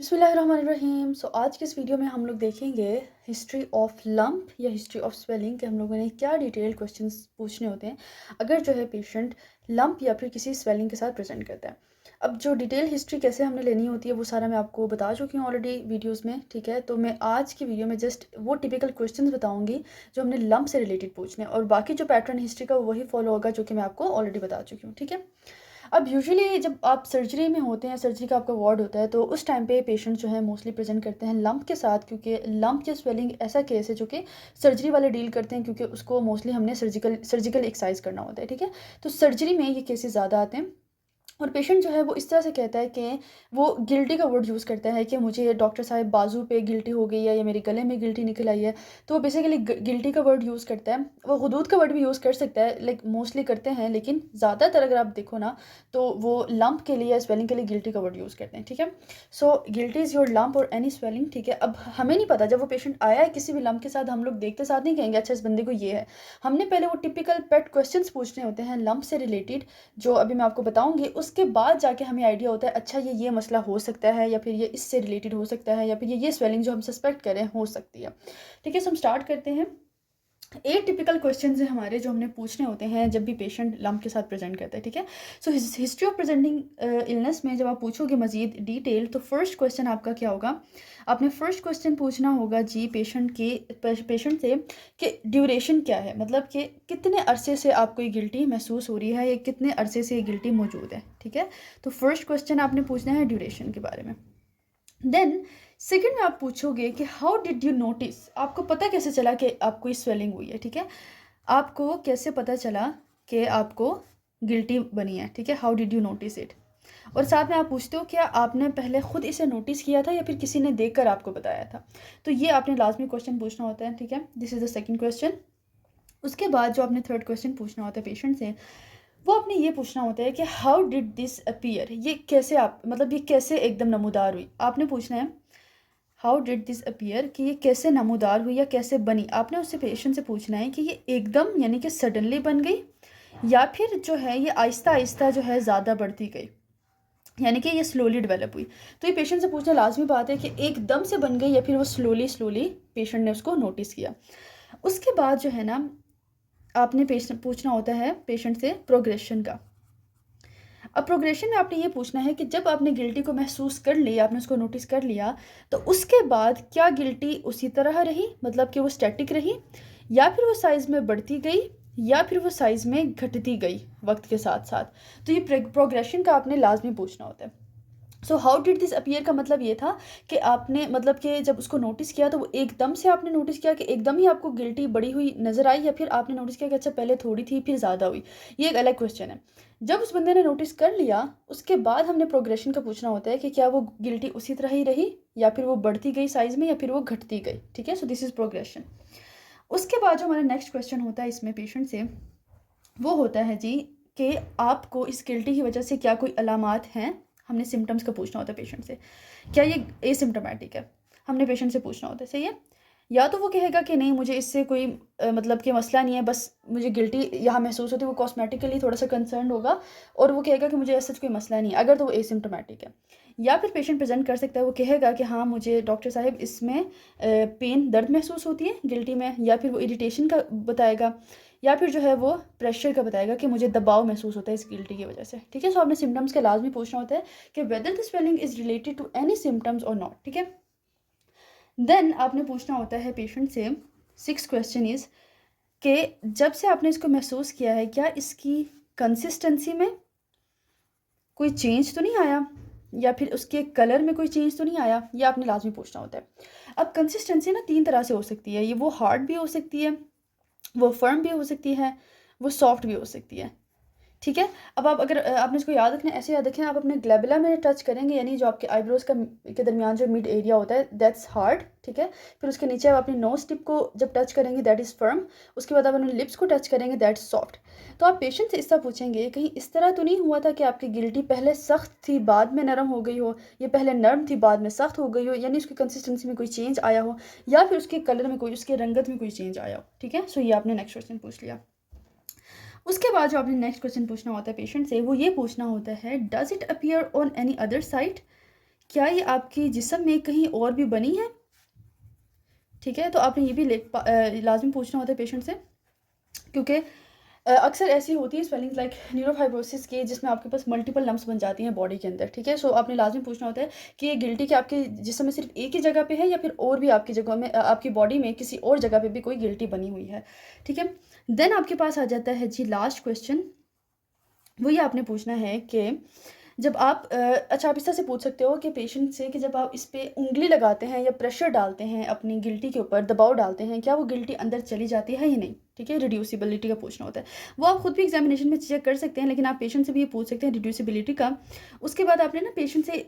बिस्मिल्लाहिर्रहमानिर्रहीम। आज के इस वीडियो में हम लोग देखेंगे हिस्ट्री ऑफ लंप या हिस्ट्री ऑफ स्वेलिंग के हम लोगों ने क्या डिटेल क्वेश्चंस पूछने होते हैं अगर जो है पेशेंट लंप या फिर किसी स्वेलिंग के साथ प्रेजेंट करता है। अब जो डिटेल हिस्ट्री कैसे हमने लेनी होती है वो सारा मैं आपको बता चुकी हूँ ऑलरेडी वीडियोस में, ठीक है। तो मैं आज की वीडियो में जस्ट वो टिपिकल क्वेश्चंस बताऊंगी जो हमने लंप से रिलेटेड पूछने हैं, और बाकी जो पैटर्न हिस्ट्री का वही फॉलो होगा जो कि मैं आपको ऑलरेडी बता चुकी हूँ, ठीक है। अब यूजुअली जब आप सर्जरी में होते हैं, सर्जरी का आपका वार्ड होता है, तो उस टाइम पे पेशेंट जो है मोस्टली प्रेजेंट करते हैं लंप के साथ, क्योंकि लंप या स्वेलिंग ऐसा केस है जो कि सर्जरी वाले डील करते हैं, क्योंकि उसको मोस्टली हमने सर्जिकल एक्सरसाइज करना होता है, ठीक है। तो सर्जरी में ये केसेस ज़्यादा आते हैं और पेशेंट जो है वो इस तरह से कहता है कि वो गिल्टी का वर्ड यूज़ करता है कि मुझे डॉक्टर साहब बाजू पे गिल्टी हो गई है या मेरे गले में गिल्टी निकल आई है। तो वो बेसिकली गिल्टी का वर्ड यूज़ करता है। वो हुदूद का वर्ड भी यूज़ कर सकता है, लाइक मोस्टली करते हैं, लेकिन ज़्यादातर अगर आप देखो ना तो वो लंप के लिए या स्वेलिंग के लिए गिल्टी का वर्ड यूज़ करते हैं, ठीक है। So guilty is your lump और एनी स्वेलिंग, ठीक है। अब हमें नहीं पता, जब वो पेशेंट आया है किसी भी लंप के साथ, हम लोग देखते साथ नहीं कहेंगे अच्छा इस बंदे को ये है। हमने पहले वो टिपिकल पेट क्वेश्चन पूछने होते हैं लंप से रिलेटेड, जो अभी मैं आपको बताऊंगी। उसके बाद जाके हमें आइडिया होता है अच्छा ये मसला हो सकता है, या फिर ये इससे रिलेटेड हो सकता है, या फिर ये स्वेलिंग जो हम सस्पेक्ट करें हो सकती है, ठीक है। सो हम स्टार्ट करते हैं। 8 टिपिकल क्वेश्चंस हैं हमारे जो हमने पूछने होते हैं जब भी पेशेंट लंप के साथ प्रेजेंट करता है, ठीक है। So history of presenting illness में जब आप पूछोगे मजीद डिटेल, तो फर्स्ट क्वेश्चन आपका क्या होगा? आपने फर्स्ट क्वेश्चन पूछना होगा जी पेशेंट से कि ड्यूरेशन क्या है, मतलब कि कितने अरसे से आपको ये गिल्टी महसूस हो रही है या कितने अरसे से ये गिल्टी मौजूद है, ठीक है। तो फर्स्ट क्वेश्चन आपने पूछना है ड्यूरेशन के बारे में। देन सेकंड में आप पूछोगे कि हाउ डिड यू नोटिस, आपको पता कैसे चला कि आपको इस स्वेलिंग हुई है, ठीक है। आपको कैसे पता चला कि आपको गिल्टी बनी है, ठीक है। How did you notice it. और साथ में आप पूछते हो क्या आपने पहले खुद इसे नोटिस किया था या फिर किसी ने देखकर आपको बताया था। तो ये आपने लाजमी क्वेश्चन पूछना होता है, ठीक है। This is the second question. उसके बाद जो आपने थर्ड क्वेश्चन पूछना होता है पेशेंट से, वो आपने ये पूछना होता है कि हाउ डिड दिस अपीयर, ये कैसे आप मतलब ये कैसे एकदम नमूदार हुई। आपने पूछना है हाउ डिड दिस अपीयर कि ये कैसे नमूदार हुई या कैसे बनी। आपने उससे पेशेंट से पूछना है कि ये एकदम यानी कि सडनली बन गई या फिर जो है ये आहिस्ता आहिस्ता जो है ज़्यादा बढ़ती गई, यानी कि ये स्लोली डेवलप हुई। तो ये पेशेंट से पूछना लाजमी बात है कि एकदम से बन गई या फिर वो स्लोली स्लोली पेशेंट ने उसको नोटिस किया। उसके बाद जो है ना आपने पेशेंट पूछना होता है पेशेंट से प्रोग्रेशन का। अब प्रोग्रेशन में आपने ये पूछना है कि जब आपने गिल्टी को महसूस कर लिया, आपने उसको नोटिस कर लिया, तो उसके बाद क्या गिल्टी उसी तरह रही, मतलब कि वो स्टैटिक रही, या फिर वो साइज़ में बढ़ती गई, या फिर वो साइज़ में घटती गई वक्त के साथ साथ। तो ये प्रोग्रेशन का आपने लाजमी पूछना होता है। So how did this appear का मतलब ये था कि आपने मतलब कि जब उसको नोटिस किया तो वो एकदम से आपने नोटिस किया कि एकदम ही आपको गिल्टी बढ़ी हुई नज़र आई, या फिर आपने नोटिस किया कि अच्छा पहले थोड़ी थी फिर ज़्यादा हुई। ये एक अलग क्वेश्चन है। जब उस बंदे ने नोटिस कर लिया उसके बाद हमने प्रोग्रेशन का पूछना होता है कि क्या वो गिल्टी उसी तरह ही रही या फिर वो बढ़ती गई साइज़ में या फिर वो घटती गई, ठीक है। So this is progression. उसके बाद जो हमारा नेक्स्ट क्वेश्चन होता है इसमें पेशेंट से, वो होता है जी कि आपको इस गिल्टी की वजह से क्या कोई अलामात हैं। हमने सिम्टम्स का पूछना होता है पेशेंट से, क्या ये एसिम्टोमेटिक है, हमने पेशेंट से पूछना होता है, सही है। या तो वो कहेगा कि नहीं मुझे इससे कोई मतलब कि मसला नहीं है, बस मुझे गिल्टी यहाँ महसूस होती है, वो कॉस्मेटिकली थोड़ा सा कंसर्न होगा और वो कहेगा कि मुझे ऐसा कोई मसला नहीं है, अगर तो वो एसिम्टोमेटिक है। या फिर पेशेंट प्रेजेंट कर सकता है, वो कहेगा कि हाँ मुझे डॉक्टर साहब इसमें पेन दर्द महसूस होती है गिल्टी में, या फिर वो इरिटेशन का बताएगा, या फिर जो है वो प्रेशर का बताएगा कि मुझे दबाव महसूस होता है इस गिल्टी की वजह से, ठीक है। सो आपने सिम्टम्स के लाजमी पूछना होता है कि whether the swelling is related to any symptoms और नॉट, ठीक है। देन आपने पूछना होता है पेशेंट से, सिक्स क्वेश्चन इज कि जब से आपने इसको महसूस किया है क्या इसकी कंसिस्टेंसी में कोई चेंज तो नहीं आया, या फिर उसके कलर में कोई चेंज तो नहीं आया। ये आपने लाजमी पूछना होता है। अब कंसिस्टेंसी ना 3 तरह से हो सकती है, ये वो हार्ड भी हो सकती है, वो फर्म भी हो सकती है, वो सॉफ्ट भी हो सकती है, ठीक है। अब आप अगर आपने इसको याद रखना ऐसे याद रखें, आप अपने ग्लैबुला में टच करेंगे, यानी जो आपके आईब्रोज का के दरमियान जो मिड एरिया होता है दैट्स हार्ड, ठीक है। फिर उसके नीचे आप अपनी नोज टिप को जब टच करेंगे दैट इज़ फर्म। उसके बाद आप अपने लिप्स को टच करेंगे दैट्स सॉफ्ट। तो आप पेशेंट से इस तरह पूछेंगे कहीं इस तरह तो नहीं हुआ था कि आपकी गिल्टी पहले सख्त थी बाद में नरम हो गई हो, या पहले नरम थी बाद में सख्त हो गई हो, यानी उसकी कंसिस्टेंसी में कोई चेंज आया हो, या फिर उसके कलर में कोई उसके रंगत में कोई चेंज आया हो, ठीक है। सो ये आपने नेक्स्ट क्वेश्चन पूछ लिया। उसके बाद जो आपने नेक्स्ट क्वेश्चन पूछना होता है पेशेंट से, वो ये पूछना होता है does it appear on any other side, क्या ये आपकी जिस्म में कहीं और भी बनी है? ठीक है, तो आपने ये भी लाजमी पूछना होता है पेशेंट से, क्योंकि अक्सर ऐसी होती है स्वेलिंग लाइक न्यूरोफाइब्रोसिस के, जिसमें आपके पास मल्टीपल लम्प्स बन जाती हैं बॉडी के अंदर। ठीक है, सो आपने लाजमी पूछना होता है कि ये गिल्टी के आपके जिस्म में सिर्फ एक ही जगह पे है या फिर और भी आपकी जगह में आपकी बॉडी में किसी और जगह पे भी कोई गिल्टी बनी हुई है। ठीक है, देन आपके पास आ जाता है जी लास्ट क्वेश्चन। वो ये आपने पूछना है कि जब आप अच्छा, आप इस तरह से पूछ सकते हो कि पेशेंट से कि जब आप इस पे उँगली लगाते हैं या प्रेशर डालते हैं अपनी गिल्टी के ऊपर, दबाव डालते हैं, क्या वो गिल्टी अंदर चली जाती है या नहीं? ठीक है, रिड्यूसिबिलिटी का पूछना होता है। वो आप खुद भी एग्जामिनेशन में चेक कर सकते हैं, लेकिन आप पेशेंट से भी ये पूछ सकते हैं रिड्यूसिबिलिटी का। उसके बाद आपने ना पेशेंट से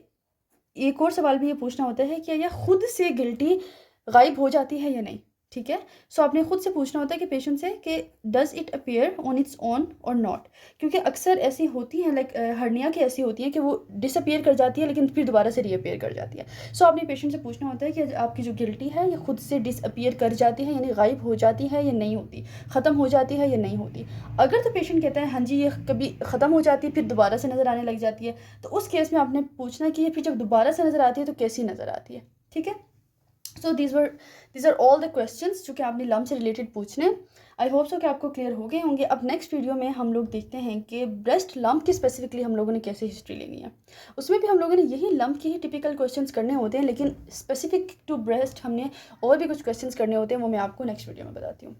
एक और सवाल भी ये पूछना होता है कि यह खुद से गिल्टी गायब हो जाती है या नहीं। ठीक है, सो आपने खुद से पूछना होता है कि पेशेंट से कि does it appear on its own और नॉट, क्योंकि अक्सर ऐसी होती हैं लाइक हर्निया की ऐसी होती हैं कि वो डिसअपीयर कर जाती है लेकिन फिर दोबारा से रीअपीयर कर जाती है। सो आपने पेशेंट से पूछना होता है कि आपकी जो गिल्टी है ये खुद से डिसअपीयर कर जाती है, यानी गायब हो जाती है या नहीं होती, ख़त्म हो जाती है या नहीं होती। अगर तो पेशेंट कहता है हाँ जी ये कभी ख़त्म हो जाती है फिर दोबारा से नज़र आने लग जाती है, तो उस केस में आपने पूछना है कि ये फिर जब दोबारा से नज़र आती है तो कैसी नज़र आती है। ठीक है, so these are all the questions जो कि आपने लम्प से रिलेटेड पूछने। आई होप सो कि आपको क्लियर हो गए होंगे। अब नेक्स्ट वीडियो में हम लोग देखते हैं कि ब्रेस्ट लम्प की स्पेसिफिकली हम लोगों ने कैसे हिस्ट्री लेनी है। उसमें भी हम लोगों ने यही लम्प की ही टिपिकल क्वेश्चंस करने होते हैं, लेकिन स्पेसिफिक टू ब्रेस्ट हमने और भी कुछ क्वेश्चंस करने होते हैं, वो मैं आपको नेक्स्ट वीडियो में बताती हूँ।